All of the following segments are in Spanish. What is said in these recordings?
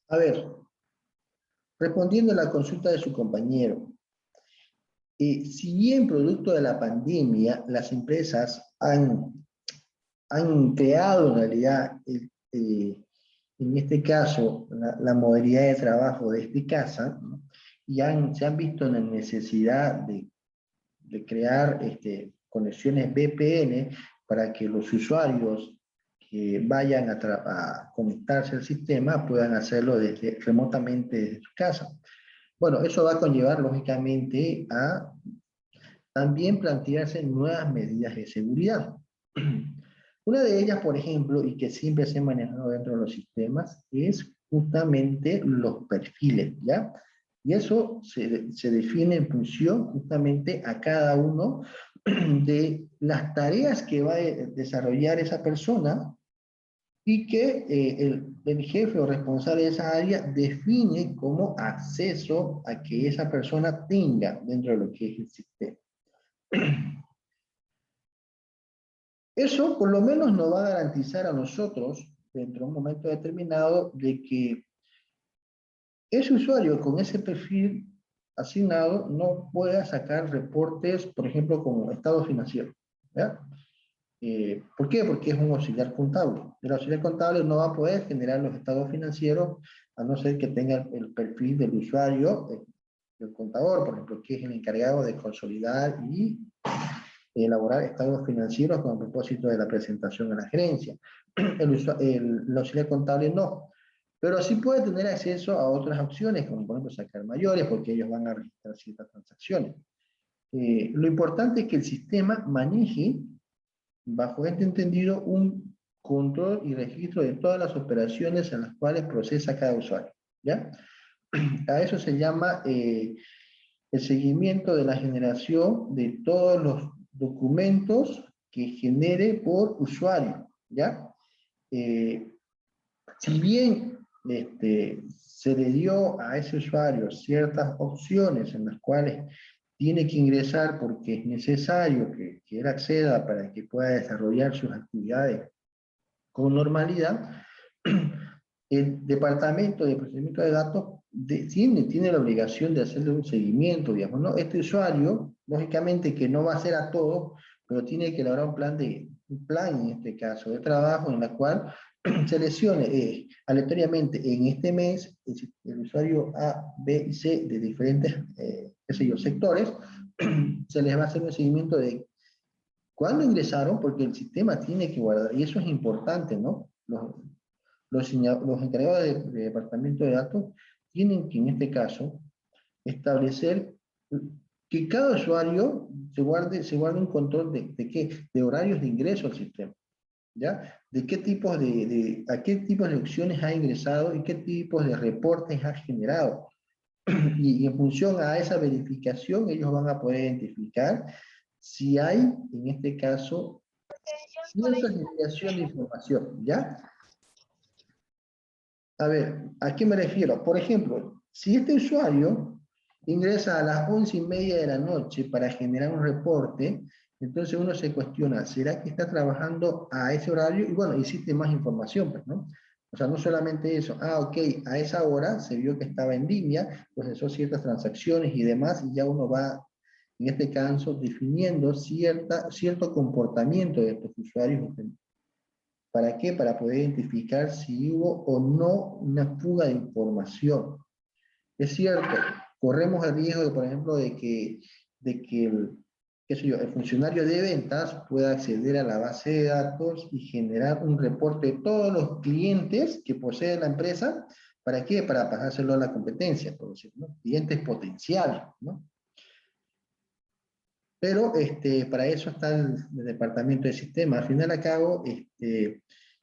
A ver, respondiendo a la consulta de su compañero, si bien producto de la pandemia, las empresas han creado en realidad, en este caso, la modalidad de trabajo desde casa, ¿no? Y se han visto en la necesidad de crear conexiones VPN para que los usuarios que vayan a conectarse al sistema puedan hacerlo remotamente desde su casa. Bueno, eso va a conllevar, lógicamente, a también plantearse nuevas medidas de seguridad. Una de ellas, por ejemplo, y que siempre se ha manejado dentro de los sistemas, es justamente los perfiles, ¿ya? Y eso se define en función justamente a cada uno de las tareas que va a desarrollar esa persona y que el jefe o responsable de esa área define como acceso a que esa persona tenga dentro de lo que es el sistema. Eso por lo menos nos va a garantizar a nosotros, dentro de un momento determinado, de que ese usuario con ese perfil asignado no pueda sacar reportes, por ejemplo, como estado financiero, ¿ya? ¿Por qué? Porque es un auxiliar contable. El auxiliar contable no va a poder generar los estados financieros a no ser que tenga el perfil del usuario, del contador, por ejemplo, que es el encargado de consolidar y elaborar estados financieros con el propósito de la presentación a la gerencia. El auxiliar contable no, pero sí puede tener acceso a otras opciones, como por ejemplo sacar mayores, porque ellos van a registrar ciertas transacciones. Lo importante es que el sistema maneje, bajo este entendido, un control y registro de todas las operaciones en las cuales procesa cada usuario, ¿ya? A eso se llama el seguimiento de la generación de todos los documentos que genere por usuario, ¿ya? Si bien se le dio a ese usuario ciertas opciones en las cuales tiene que ingresar porque es necesario que él acceda para que pueda desarrollar sus actividades con normalidad, el Departamento de Procesamiento de Datos tiene la obligación de hacerle un seguimiento, digamos, ¿no? Este usuario, lógicamente que no va a ser a todos, pero tiene que elaborar un plan en este caso de trabajo en la cual seleccione aleatoriamente en este mes el usuario A, B y C de diferentes, qué sé yo, sectores, se les va a hacer un seguimiento de cuándo ingresaron, porque el sistema tiene que guardar, y eso es importante, ¿no? Los encargados de departamento de datos tienen que, en este caso, establecer que cada usuario se guarde un control de qué, de horarios de ingreso al sistema, ¿ya? De qué tipos a qué tipos de opciones ha ingresado y qué tipos de reportes ha generado. Y en función a esa verificación, ellos van a poder identificar si hay, en este caso, cierta desviación de información, ¿ya? A ver, ¿a qué me refiero? Por ejemplo, si este usuario ingresa a las 11:30 de la noche para generar un reporte, entonces uno se cuestiona, ¿será que está trabajando a ese horario? Y bueno, existe más información, pues, ¿no? O sea, no solamente eso, ok, a esa hora se vio que estaba en línea, procesó ciertas transacciones y demás, y ya uno va, en este caso, definiendo cierto comportamiento de estos usuarios. ¿Para qué? Para poder identificar si hubo o no una fuga de información. Es cierto, corremos el riesgo, por ejemplo, de que qué sé yo, el funcionario de ventas pueda acceder a la base de datos y generar un reporte de todos los clientes que posee la empresa. ¿Para qué? Para pasárselo a la competencia, por decirlo, ¿no? Clientes potenciales, ¿no? Pero para eso está el departamento de sistemas. Al final a cabo,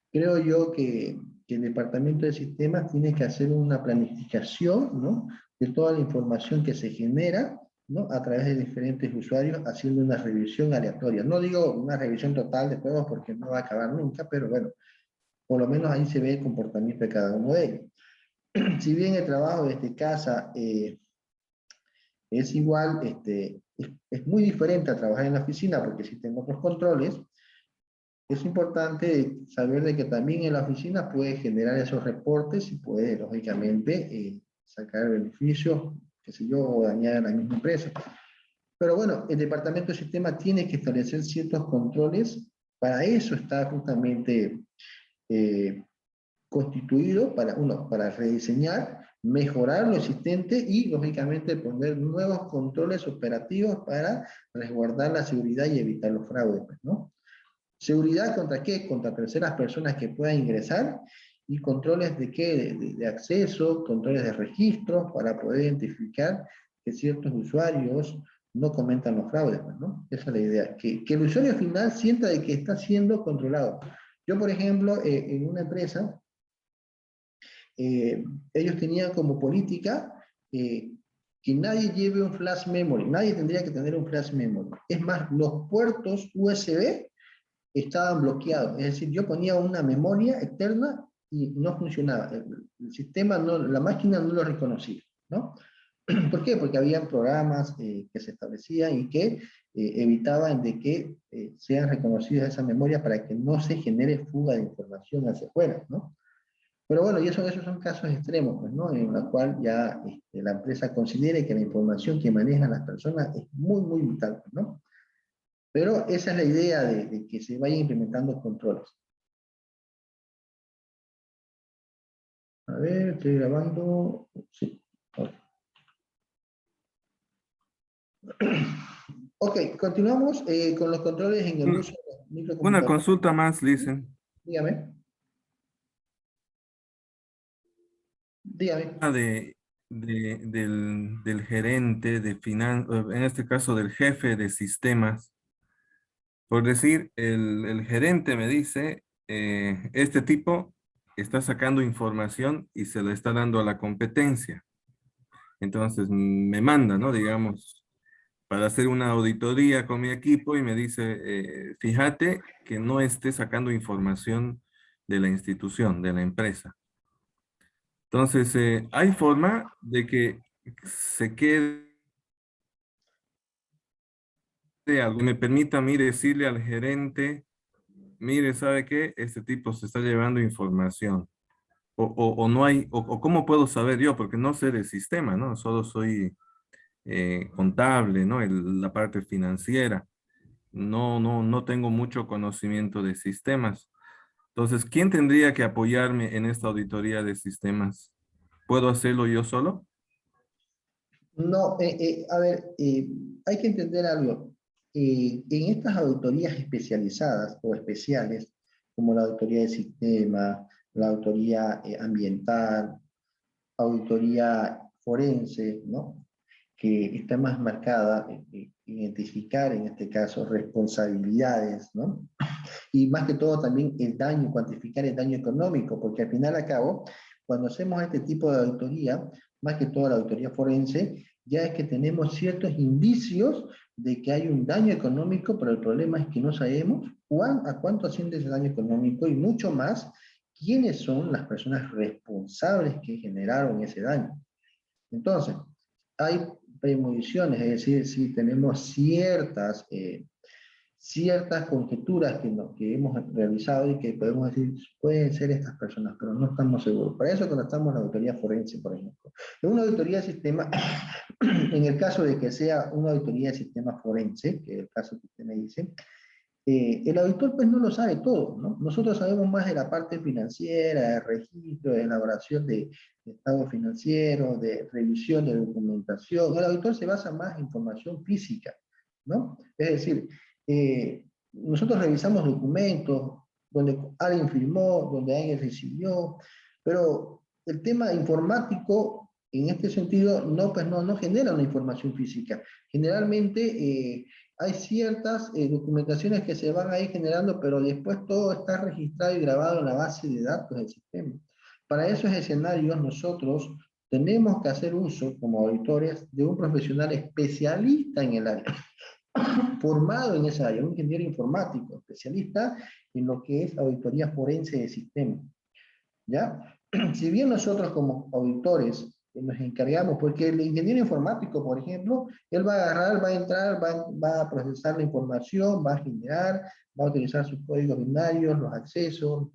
creo yo que el departamento de sistemas tiene que hacer una planificación, ¿no? De toda la información que se genera, ¿no? A través de diferentes usuarios, haciendo una revisión aleatoria. No digo una revisión total de todos porque no va a acabar nunca, pero bueno, por lo menos ahí se ve el comportamiento de cada uno de ellos. Si bien el trabajo desde casa es igual, es muy diferente a trabajar en la oficina porque existen otros controles. es importante saber de que también en la oficina puede generar esos reportes y puede, lógicamente, sacar beneficios, qué sé yo, o dañar a la misma empresa. Pero bueno, el departamento de sistema tiene que establecer ciertos controles. Para eso está justamente eh, constituido para, uno, para rediseñar, mejorar lo existente y, lógicamente, poner nuevos controles operativos para resguardar la seguridad y evitar los fraudes, ¿no? ¿Seguridad contra qué? Contra terceras personas que puedan ingresar y controles de qué? De acceso, controles de registros para poder identificar que ciertos usuarios no cometan los fraudes, ¿no? Esa es la idea, que el usuario final sienta de que está siendo controlado. Yo, por ejemplo, en una empresa, ellos tenían como política que nadie lleve un flash memory, nadie tendría que tener un flash memory. Es más, los puertos USB estaban bloqueados, es decir, yo ponía una memoria externa y no funcionaba, el sistema, no, la máquina no lo reconocía, ¿no? ¿Por qué? Porque había programas que se establecían y que evitaban de que sean reconocidas esas memorias para que no se genere fuga de información hacia afuera, ¿no? Pero bueno, y esos son casos extremos, pues, ¿no? En los cual ya la empresa considere que la información que manejan las personas es muy, muy vital, ¿no? Pero esa es la idea de que se vayan implementando controles. A ver, estoy grabando. Sí. Ok, continuamos con los controles en el uso de los Una microcomputadores. consulta más, Listen. Dígame, dígame. Del gerente de finanzas, en este caso del jefe de sistemas. Por decir, el gerente me dice, este tipo está sacando información y se le está dando a la competencia. Entonces me manda, ¿no? Digamos, para hacer una auditoría con mi equipo y me dice, fíjate que no esté sacando información de la institución, de la empresa. Entonces, hay forma de que se quede algo, me permita a mí decirle al gerente, mire, ¿sabe qué? Este tipo se está llevando información. O no hay, o cómo puedo saber yo, porque no sé del sistema, ¿no? Solo soy contable, ¿no? La parte financiera. No tengo mucho conocimiento de sistemas. Entonces, ¿quién tendría que apoyarme en esta auditoría de sistemas? ¿Puedo hacerlo yo solo? No, a ver, hay que entender algo. En estas auditorías especializadas o especiales, como la auditoría de sistema, la auditoría ambiental, auditoría forense, ¿no? Que está más marcada en identificar, en este caso, responsabilidades, ¿no? Y más que todo también el daño, cuantificar el daño económico, porque al final, a cabo, cuando hacemos este tipo de auditoría, más que todo la auditoría forense, ya es que tenemos ciertos indicios de que hay un daño económico, pero el problema es que no sabemos a cuánto asciende ese daño económico y mucho más, quiénes son las personas responsables que generaron ese daño. Entonces, hay premoniciones, es decir, si tenemos ciertas conjeturas que hemos realizado y que podemos decir, pueden ser estas personas, pero no estamos seguros. Para eso contratamos la auditoría forense, por ejemplo. En una auditoría de sistema, en el caso de que sea una auditoría de sistema forense, que es el caso que usted me dice, el auditor pues no lo sabe todo, ¿no? Nosotros sabemos más de la parte financiera, de registro, de elaboración de estado financiero, de revisión de documentación. El auditor se basa más en información física, ¿no? Es decir, nosotros revisamos documentos donde alguien firmó, donde alguien recibió, pero el tema informático en este sentido no, pues no genera una información física. Generalmente hay ciertas documentaciones que se van a ir generando, pero después todo está registrado y grabado en la base de datos del sistema. Para esos escenarios nosotros tenemos que hacer uso como auditores de un profesional especialista en el área, formado en esa área, un ingeniero informático, especialista en lo que es auditoría forense de sistemas. ¿Ya? Si bien nosotros como auditores nos encargamos, porque el ingeniero informático, por ejemplo, él va a agarrar, va a entrar, va a procesar la información, va a generar, va a utilizar sus códigos binarios, los accesos,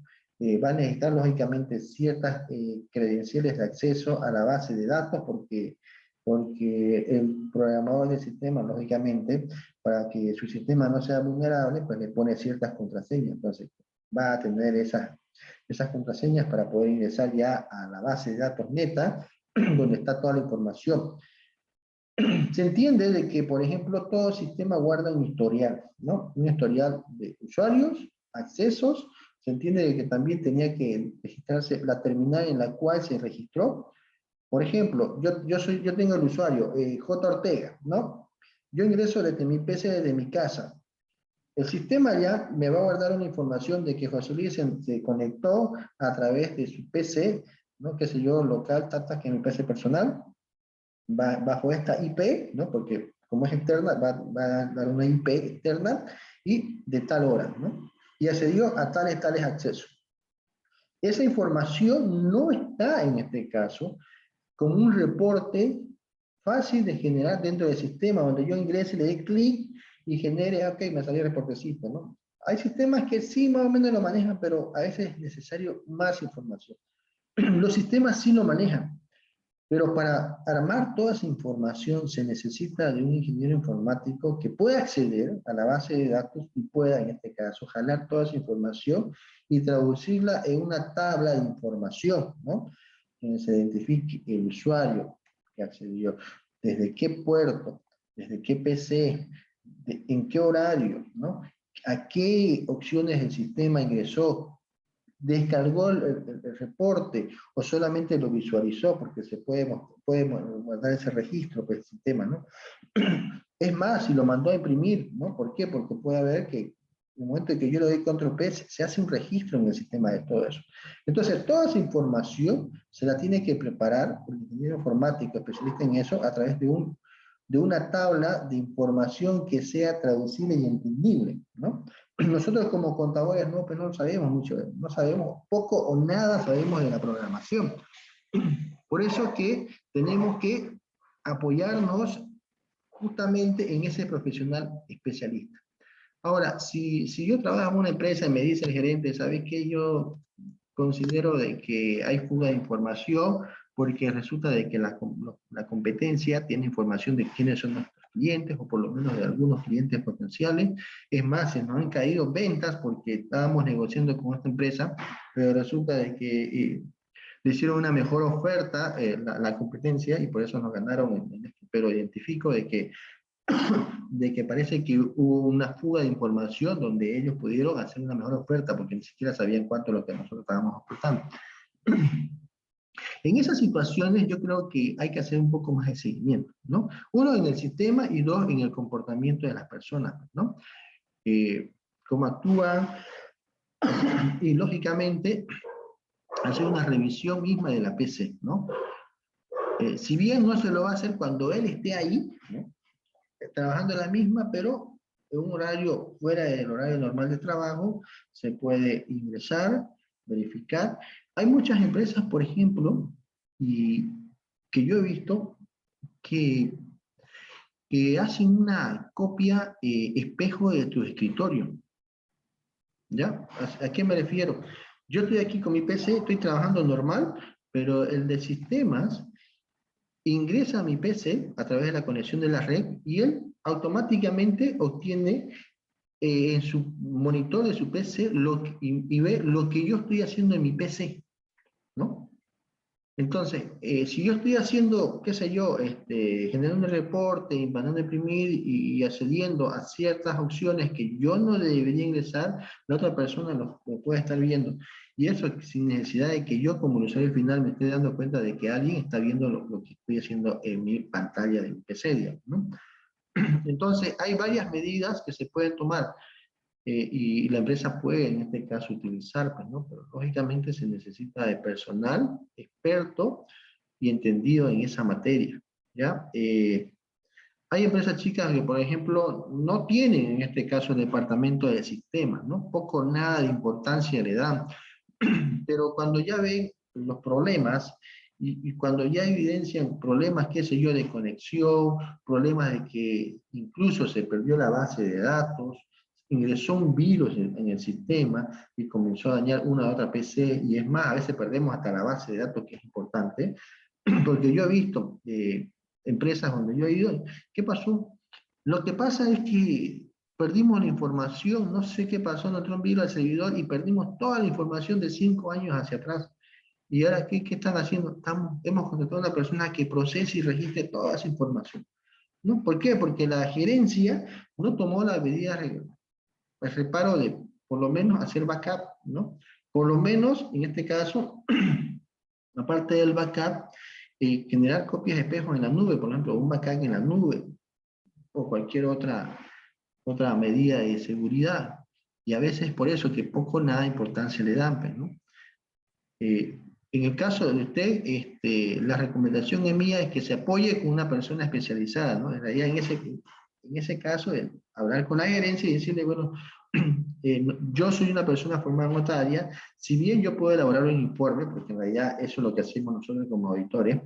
va a necesitar lógicamente ciertas credenciales de acceso a la base de datos, porque el programador del sistema, lógicamente, para que su sistema no sea vulnerable, pues le pone ciertas contraseñas. Entonces, va a tener esas contraseñas para poder ingresar ya a la base de datos neta, donde está toda la información. Se entiende de que, por ejemplo, todo sistema guarda un historial, ¿no? Un historial de usuarios, accesos. Se entiende de que también tenía que registrarse la terminal en la cual se registró. Por ejemplo, yo tengo el usuario J. Ortega, ¿no? Yo ingreso desde mi PC, desde mi casa. El sistema ya me va a guardar una información de que José Luis se conectó a través de su PC, ¿no? Qué sé yo, local, tata, que es mi PC personal, bajo esta IP, ¿no? Porque como es externa, va a dar una IP externa y de tal hora, ¿no? Y accedió a tales accesos. Esa información no está en este caso como un reporte fácil de generar dentro del sistema, donde yo ingrese, le dé clic y genere, ok, me salió el reportecito, ¿no? Hay sistemas que sí más o menos lo manejan, pero a veces es necesario más información. Los sistemas sí lo manejan, pero para armar toda esa información se necesita de un ingeniero informático que pueda acceder a la base de datos y pueda, en este caso, jalar toda esa información y traducirla en una tabla de información, ¿no? Donde se identifique el usuario que accedió, desde qué puerto, desde qué PC, en qué horario, ¿no? A qué opciones del sistema ingresó, descargó el reporte o solamente lo visualizó, porque se puede guardar ese registro por el sistema, ¿no? Es más, si lo mandó a imprimir, ¿no? ¿Por qué? Porque puede haber que en el momento en que yo le doy control P, se hace un registro en el sistema de todo eso. Entonces, toda esa información se la tiene que preparar el ingeniero informático especialista en eso a través de una tabla de información que sea traducible y entendible, ¿no? Nosotros como contadores no, pues no sabemos mucho, no sabemos poco o nada sabemos de la programación. Por eso que tenemos que apoyarnos justamente en ese profesional especialista. Ahora, si yo trabajo en una empresa y me dice el gerente, ¿sabes qué? Yo considero de que hay fuga de información porque resulta de que la competencia tiene información de quiénes son nuestros clientes o por lo menos de algunos clientes potenciales. Es más, se nos han caído ventas porque estábamos negociando con esta empresa, pero resulta de que le hicieron una mejor oferta la competencia y por eso nos ganaron, pero identifico de que parece que hubo una fuga de información donde ellos pudieron hacer una mejor oferta porque ni siquiera sabían cuánto es lo que nosotros estábamos ofertando. En esas situaciones yo creo que hay que hacer un poco más de seguimiento, ¿no? Uno en el sistema y dos en el comportamiento de las personas, ¿no? Cómo actúan y lógicamente hacer una revisión misma de la PC, ¿no? Si bien no se lo va a hacer cuando él esté ahí, ¿no? Trabajando en la misma, pero en un horario fuera del horario normal de trabajo, se puede ingresar, verificar. Hay muchas empresas, por ejemplo, y que yo he visto que, que hacen una copia espejo de tu escritorio. ¿Ya? ¿A qué me refiero? Yo estoy aquí con mi PC, estoy trabajando normal, pero el de sistemas ingresa a mi PC a través de la conexión de la red y él automáticamente obtiene en su monitor de su PC y ve lo que yo estoy haciendo en mi PC, ¿no? Entonces, si yo estoy haciendo, qué sé yo, generando un reporte, mandando a imprimir y accediendo a ciertas opciones que yo no debería ingresar, la otra persona lo puede estar viendo. Y eso sin necesidad de que yo como usuario final me esté dando cuenta de que alguien está viendo lo que estoy haciendo en mi pantalla de mi PC, digamos, ¿no? Entonces, hay varias medidas que se pueden tomar. Y la empresa puede en este caso utilizar, pues, ¿no? Pero lógicamente se necesita de personal experto y entendido en esa materia, ¿ya? Hay empresas chicas que, por ejemplo, no tienen en este caso el departamento de sistemas, ¿no? Poco o nada de importancia le dan, pero cuando ya ven los problemas y cuando ya evidencian problemas, qué sé yo, de conexión, problemas de que incluso se perdió la base de datos, ingresó un virus en el sistema y comenzó a dañar una u otra PC, y es más, a veces perdemos hasta la base de datos, que es importante, porque yo he visto empresas donde yo he ido, ¿qué pasó? Lo que pasa es que perdimos la información, no sé qué pasó, nos entró un virus al servidor y perdimos toda la información de 5 años hacia atrás. Y ahora, ¿qué están haciendo? Hemos contratado a una persona que procese y registre toda esa información, ¿no? ¿Por qué? Porque la gerencia no tomó la medida, el reparo de, por lo menos, hacer backup, ¿no? Por lo menos, en este caso, aparte del backup, generar copias de espejo en la nube, por ejemplo, un backup en la nube, o cualquier otra medida de seguridad. Y a veces por eso que poco o nada importancia le dan, pues, ¿no? En el caso de usted, la recomendación mía es que se apoye con una persona especializada, ¿no? En realidad, en ese caso, hablar con la gerencia y decirle, bueno, yo soy una persona formada notaria, si bien yo puedo elaborar un informe, porque en realidad eso es lo que hacemos nosotros como auditores,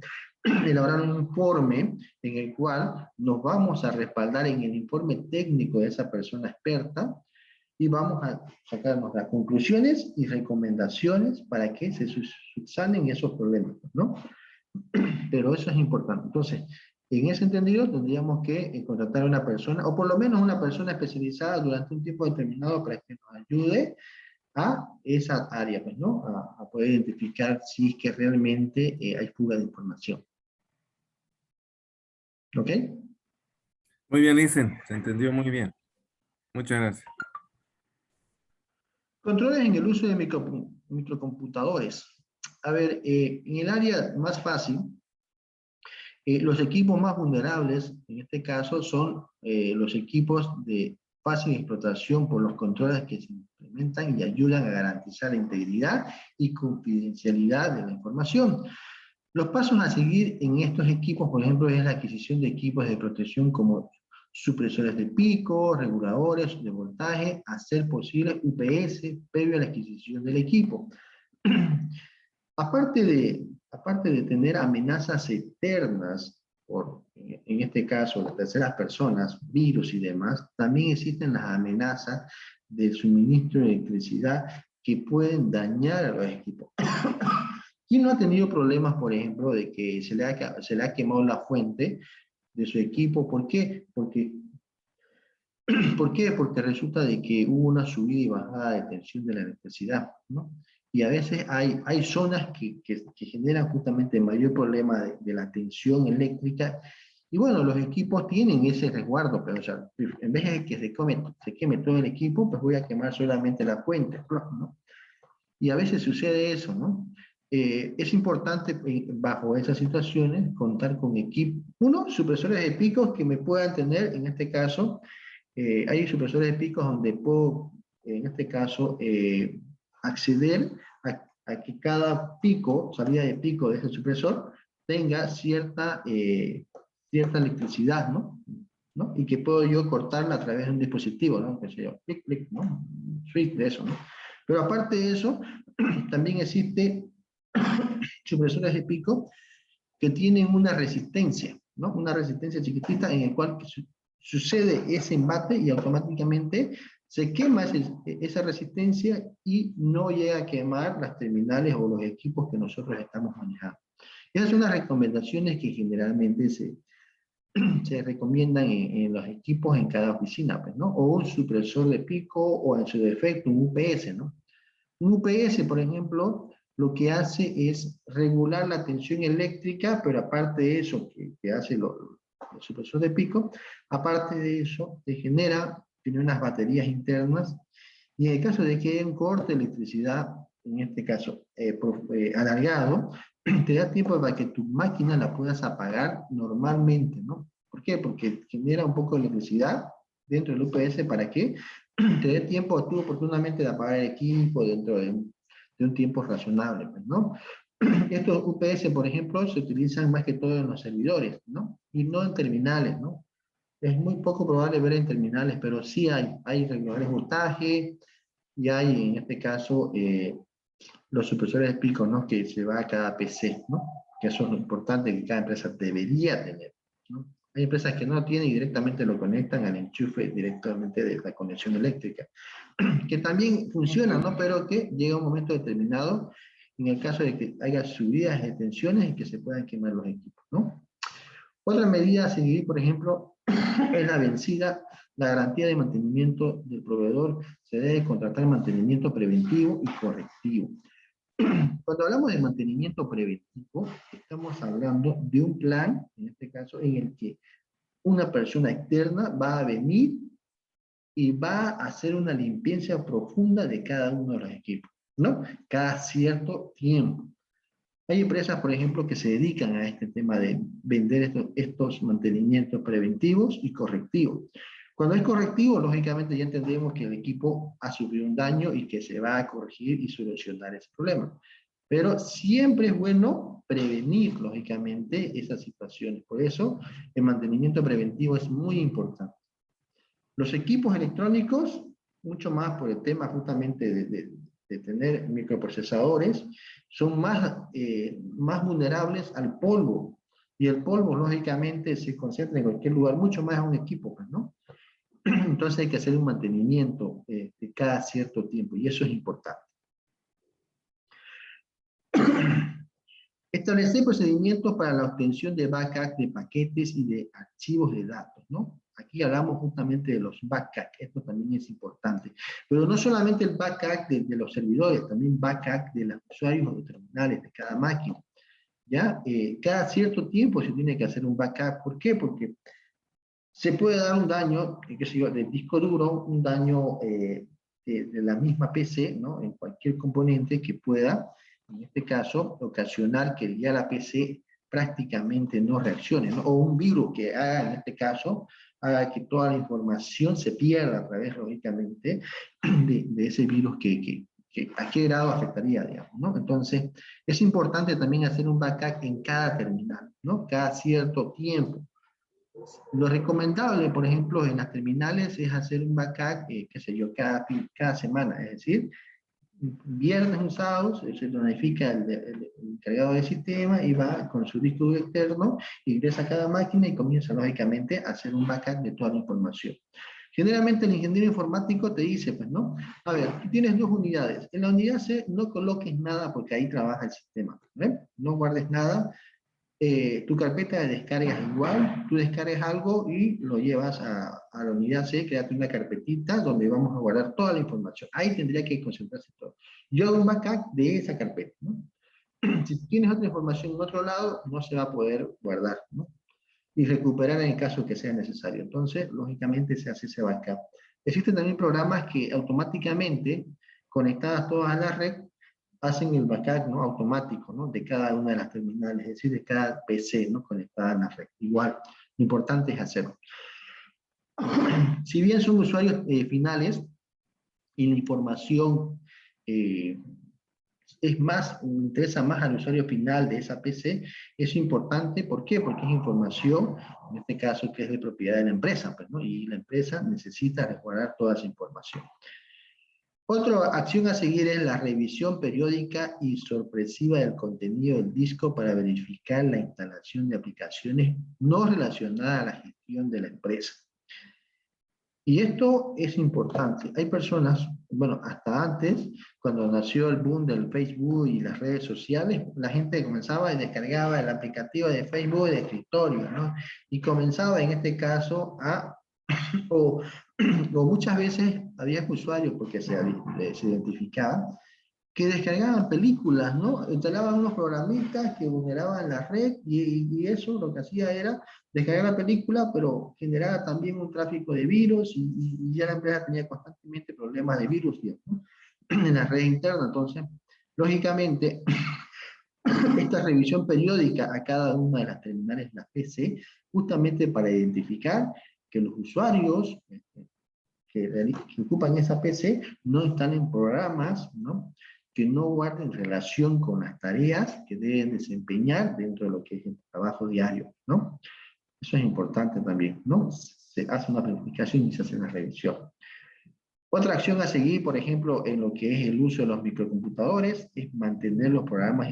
elaborar un informe en el cual nos vamos a respaldar en el informe técnico de esa persona experta, y vamos a sacarnos las conclusiones y recomendaciones para que se subsanen esos problemas, ¿no? Pero eso es importante. Entonces, en ese entendido, tendríamos que contratar a una persona, o por lo menos una persona especializada durante un tiempo determinado, para que nos ayude a esa área, pues, ¿no? A poder identificar si es que realmente hay fuga de información. ¿Ok? Muy bien, Isen, se entendió muy bien. Muchas gracias. Controles en el uso de microcomputadores. A ver, en el área más fácil, los equipos más vulnerables, en este caso, son los equipos de fácil explotación por los controles que se implementan y ayudan a garantizar la integridad y confidencialidad de la información. Los pasos a seguir en estos equipos, por ejemplo, es la adquisición de equipos de protección como supresores de pico, reguladores de voltaje, a ser posible UPS previo a la adquisición del equipo. Aparte de tener amenazas externas, en este caso, de terceras personas, virus y demás, también existen las amenazas del suministro de electricidad que pueden dañar a los equipos. ¿Quién no ha tenido problemas, por ejemplo, de que se le ha quemado la fuente de su equipo? ¿Por qué? ¿Por qué? Porque resulta de que hubo una subida y bajada de tensión de la electricidad, ¿no? Y a veces hay zonas que generan justamente mayor problema de la tensión eléctrica. Y bueno, los equipos tienen ese resguardo, pero o sea, en vez de que se queme todo el equipo, pues voy a quemar solamente la fuente, ¿no? Y a veces sucede eso, ¿no? Es importante, bajo esas situaciones, contar con equipo. Uno, supresores de picos que me puedan tener, en este caso, hay supresores de picos donde puedo, en este caso, acceder a que cada pico, salida de pico de ese supresor, tenga cierta electricidad, ¿no? ¿No? Y que puedo yo cortarla a través de un dispositivo, ¿no? Que sé yo, clic, clic, ¿no? Un switch de eso, ¿no? Pero aparte de eso, también existe supresores de pico que tienen una resistencia, ¿no? Una resistencia chiquitita en el cual sucede ese embate y automáticamente se quema esa resistencia y no llega a quemar las terminales o los equipos que nosotros estamos manejando. Esas son las recomendaciones que generalmente se recomiendan en los equipos en cada oficina, pues, ¿no? O un supresor de pico o en su defecto un UPS, ¿no? Un UPS, por ejemplo, lo que hace es regular la tensión eléctrica, pero aparte de eso que hace los supresores de pico, aparte de eso, tiene unas baterías internas, y en el caso de que haya un corte de electricidad, en este caso alargado, te da tiempo para que tu máquina la puedas apagar normalmente, ¿no? ¿Por qué? Porque genera un poco de electricidad dentro del UPS para que te dé tiempo tú oportunamente de apagar el equipo dentro de un tiempo razonable, pues, ¿no? Estos UPS, por ejemplo, se utilizan más que todo en los servidores, ¿no? Y no en terminales, ¿no? Es muy poco probable ver en terminales, pero sí hay reguladores de voltaje, y hay en este caso los supresores de pico, ¿no? Que se va a cada PC, ¿no? Que eso es lo importante que cada empresa debería tener, ¿no? Hay empresas que no lo tienen y directamente lo conectan al enchufe directamente de la conexión eléctrica, que también funciona, ¿no? Pero que llega un momento determinado, en el caso de que haya subidas de tensiones y que se puedan quemar los equipos, ¿no? Otra medida a seguir, por ejemplo, es la vencida, la garantía de mantenimiento del proveedor. Se debe contratar mantenimiento preventivo y correctivo. Cuando hablamos de mantenimiento preventivo, estamos hablando de un plan, en este caso, en el que una persona externa va a venir y va a hacer una limpieza profunda de cada uno de los equipos, ¿no? Cada cierto tiempo. Hay empresas, por ejemplo, que se dedican a este tema de vender estos mantenimientos preventivos y correctivos. Cuando es correctivo, lógicamente ya entendemos que el equipo ha sufrido un daño y que se va a corregir y solucionar ese problema. Pero siempre es bueno prevenir, lógicamente, esas situaciones. Por eso, el mantenimiento preventivo es muy importante. Los equipos electrónicos, mucho más por el tema justamente de tener microprocesadores, son más vulnerables al polvo. Y el polvo, lógicamente, se concentra en cualquier lugar, mucho más en un equipo, pues, ¿no? Entonces hay que hacer un mantenimiento de cada cierto tiempo, y eso es importante. Establecer procedimientos para la obtención de backup de paquetes y de archivos de datos, ¿no? Aquí hablamos justamente de los backup, esto también es importante. Pero no solamente el backup de los servidores, también backup de los usuarios o de terminales de cada máquina. ¿Ya? Cada cierto tiempo se tiene que hacer un backup. ¿Por qué? Porque se puede dar un daño, qué sé yo, del disco duro, un daño de la misma PC, ¿no? En cualquier componente que pueda, en este caso, ocasionar que ya la PC prácticamente no reaccione, ¿no? O un virus que haga, en este caso, haga que toda la información se pierda a través, lógicamente, de ese virus que a qué grado afectaría, digamos, ¿no? Entonces, es importante también hacer un backup en cada terminal, ¿no? Cada cierto tiempo. Lo recomendable, por ejemplo, en las terminales es hacer un backup, qué sé yo, cada semana, es decir, viernes o sábado se notifica el encargado del sistema y va con su disco duro externo, ingresa a cada máquina y comienza lógicamente a hacer un backup de toda la información. Generalmente el ingeniero informático te dice, pues, ¿no? A ver, tú tienes dos unidades. En la unidad C no coloques nada porque ahí trabaja el sistema, ¿ven? No guardes nada. Tu carpeta de descarga es igual, tú descargas algo y lo llevas a la unidad C, créate una carpetita donde vamos a guardar toda la información. Ahí tendría que concentrarse todo. Yo hago un backup de esa carpeta, ¿no? Si tienes otra información en otro lado, no se va a poder guardar, ¿no? Y recuperar en el caso que sea necesario. Entonces, lógicamente se hace ese backup. Existen también programas que automáticamente, conectadas todas a la red, hacen el backup, ¿no? Automático, ¿no? De cada una de las terminales, es decir, de cada PC, ¿no? Conectada a la red. Igual, lo importante es hacerlo. Si bien son usuarios finales y la información interesa más al usuario final de esa PC, es importante. ¿Por qué? Porque es información, en este caso, que es de propiedad de la empresa, pues, ¿no? Y la empresa necesita resguardar toda esa información. Otra acción a seguir es la revisión periódica y sorpresiva del contenido del disco para verificar la instalación de aplicaciones no relacionadas a la gestión de la empresa. Y esto es importante. Hay personas, bueno, hasta antes, cuando nació el boom del Facebook y las redes sociales, la gente comenzaba y descargaba el aplicativo de Facebook de escritorio, ¿no? Y comenzaba en este caso o muchas veces había usuarios, porque se identificaban, que descargaban películas, ¿no? Instalaban unos programitas que vulneraban la red y eso lo que hacía era descargar la película, pero generaba también un tráfico de virus y ya la empresa tenía constantemente problemas de virus, ¿no? En la red interna. Entonces, lógicamente, esta revisión periódica a cada una de las terminales de la PC, justamente para identificar que los usuarios que ocupan esa PC no están en programas, ¿no? Que no guarden relación con las tareas que deben desempeñar dentro de lo que es el trabajo diario, ¿no? Eso es importante también, ¿no? Se hace una planificación y se hace una revisión. Otra acción a seguir, por ejemplo, en lo que es el uso de los microcomputadores, es mantener los programas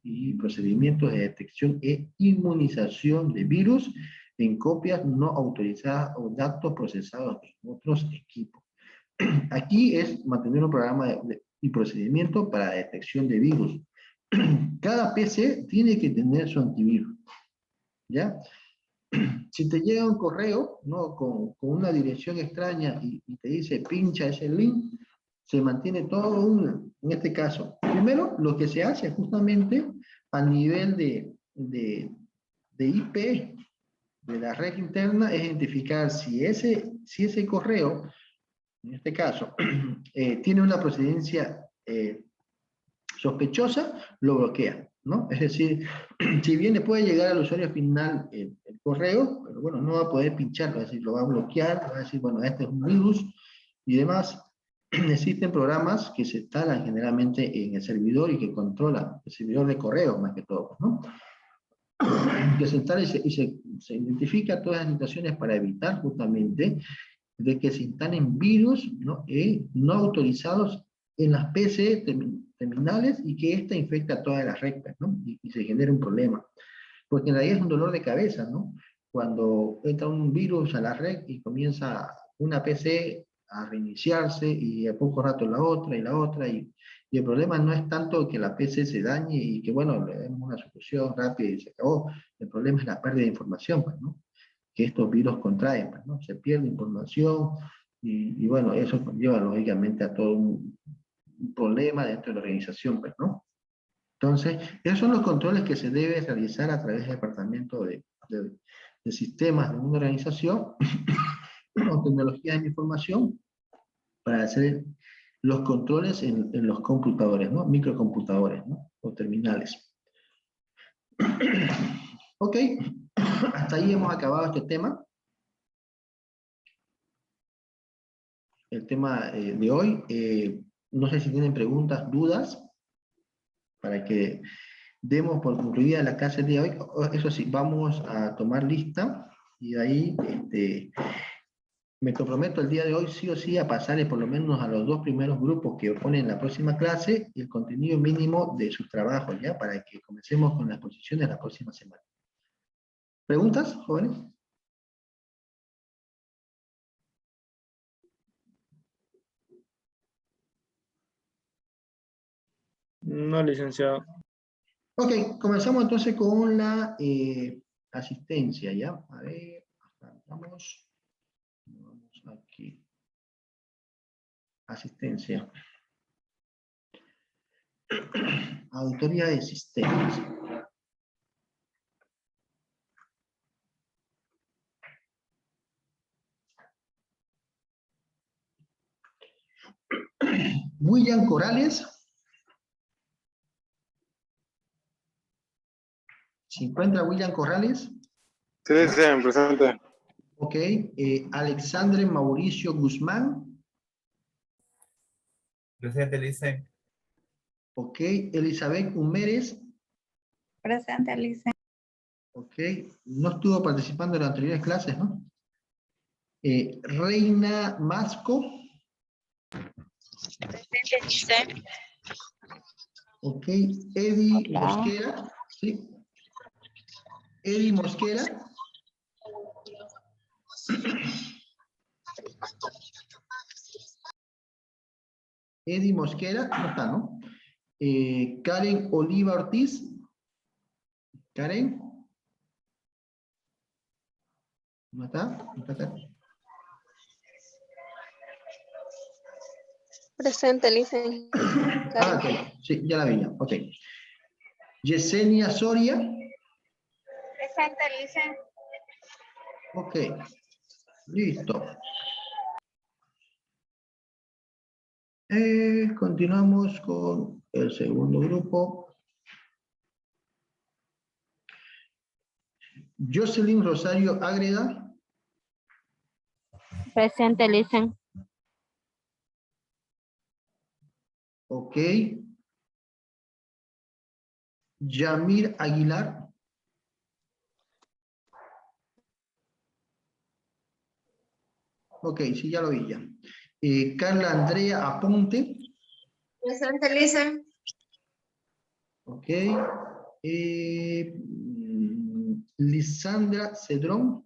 y procedimientos de detección e inmunización de virus en copias no autorizadas o datos procesados en otros equipos. Aquí es mantener un programa y procedimiento para la detección de virus. Cada PC tiene que tener su antivirus, ¿ya? Si te llega un correo, ¿no? con una dirección extraña y te dice pincha ese link, se mantiene todo en este caso. Primero, lo que se hace justamente a nivel de IP de la red interna es identificar si ese correo, en este caso, tiene una procedencia sospechosa, lo bloquea, ¿no? Es decir, si bien le puede llegar al usuario final el correo, pero bueno, no va a poder pincharlo, es decir, lo va a bloquear, va a decir, bueno, este es un virus y demás. Existen programas que se instalan generalmente en el servidor y que controlan el servidor de correo, más que todo, ¿no? Que se instala y se identifica todas las situaciones para evitar justamente de que se instalen virus, ¿no? No autorizados en las PC terminales y que ésta infecta todas las rectas, ¿no? Y se genera un problema. Porque en realidad es un dolor de cabeza, ¿no? Cuando entra un virus a la red y comienza una PC a reiniciarse y a poco rato la otra y el problema no es tanto que la PC se dañe y que, bueno, le demos una solución rápida y se acabó. El problema es la pérdida de información, pues, ¿no? Que estos virus contraen, pues, ¿no? Se pierde información y bueno, eso conlleva lógicamente a todo un problema dentro de la organización, pues, ¿no? Entonces, esos son los controles que se debe realizar a través del departamento de sistemas de una organización o tecnologías de información para hacer los controles en los computadores, ¿no? Microcomputadores, ¿no? O terminales. Ok, hasta ahí hemos acabado este tema. El tema de hoy. No sé si tienen preguntas, dudas, para que demos por concluida la clase de hoy. Eso sí, vamos a tomar lista y de ahí me comprometo el día de hoy sí o sí a pasarle por lo menos a los 2 primeros grupos que oponen la próxima clase el contenido mínimo de sus trabajos, ¿ya? Para que comencemos con las exposiciones la próxima semana. ¿Preguntas, jóvenes? No, licenciado. Ok, comenzamos entonces con la asistencia, ¿ya? A ver, vamos aquí. Asistencia. Auditoría de sistemas. William Corrales. ¿Se encuentra William Corrales? Sí, sí, presente. Ok. Alexandre Mauricio Guzmán. Presente, Lice. Ok. Elizabeth Humérez. Presente, Lice. Ok. No estuvo participando en las anteriores clases, ¿no? Reina Masco. Presente, Lice. Ok. Eddie Hola. Mosquera. Sí. Eddie Mosquera. Eddie Mosquera, no está, ¿no? Karen Oliva Ortiz. Karen. ¿No está? ¿No está acá? Presente, Lice. Ah, ok. Sí, ya la vi. Ok. Yesenia Soria. Presente, Lice. Ok. Listo. Continuamos con el segundo grupo. Jocelyn Rosario Ágreda. Presente, Lice. Ok. Yamir Aguilar. Ok, sí, ya lo vi ya. Carla Andrea Aponte. Presente, Lice. Ok. Lisandra Cedrón.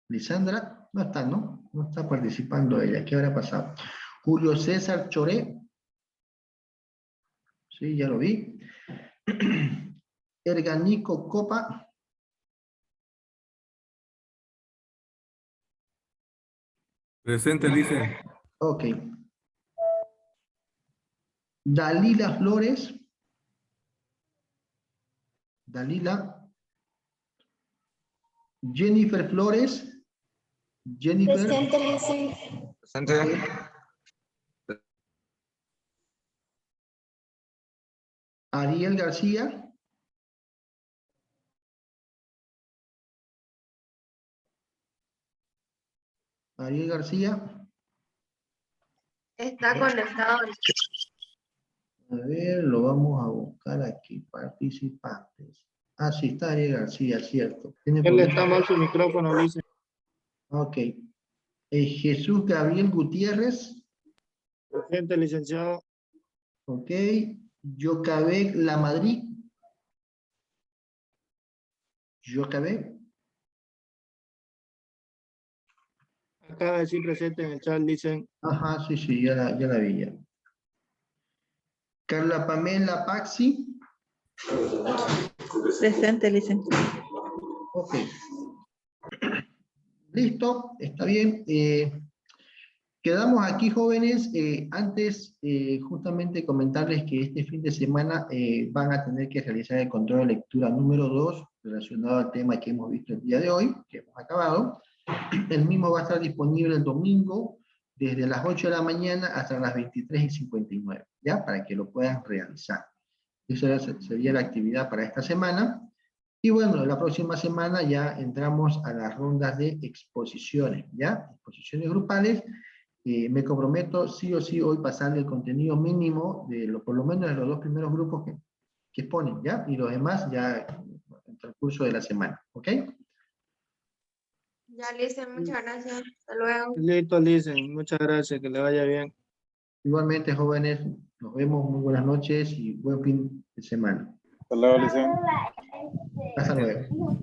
Lisandra, no está, ¿no? No está participando ella. ¿Qué habrá pasado? Julio César Choré. Sí, ya lo vi. Erganico Copa. Presente, dice. Ok. Dalila Flores. Dalila. Jennifer Flores. Jennifer. Presente, Licen. Presente. Ariel García. Ariel García. Está conectado. A ver, lo vamos a buscar aquí. Participantes. Ah, sí, está Ariel García, cierto. ¿Tiene Él problema? está mal su micrófono, Licen. Ok. Jesús Gabriel Gutiérrez. Presente, licenciado. Ok. Yocabek La Madrid. Yocabek. Acaba de decir presente en el chat, Licen. Ajá, sí, sí, ya la vi ya. Carla Pamela Paxi. Presente, Licen. Ok. Listo, está bien. Quedamos aquí, jóvenes. Antes, justamente comentarles que este fin de semana van a tener que realizar el control de lectura número 2 relacionado al tema que hemos visto el día de hoy, que hemos acabado. El mismo va a estar disponible el domingo desde las 8 de la mañana hasta las 23:59, ¿ya? Para que lo puedan realizar. Esa sería la actividad para esta semana. Y bueno, la próxima semana ya entramos a las rondas de exposiciones, ¿ya? Exposiciones grupales. Me comprometo sí o sí hoy pasarle el contenido mínimo de por lo menos de los 2 primeros grupos que exponen, ¿ya? Y los demás ya en el transcurso de la semana, ¿ok? Ya, Licen, muchas gracias. Hasta luego. Listo, Licen. Muchas gracias. Que le vaya bien. Igualmente, jóvenes, nos vemos, muy buenas noches y buen fin de semana. Hasta luego, Licen. Hasta luego.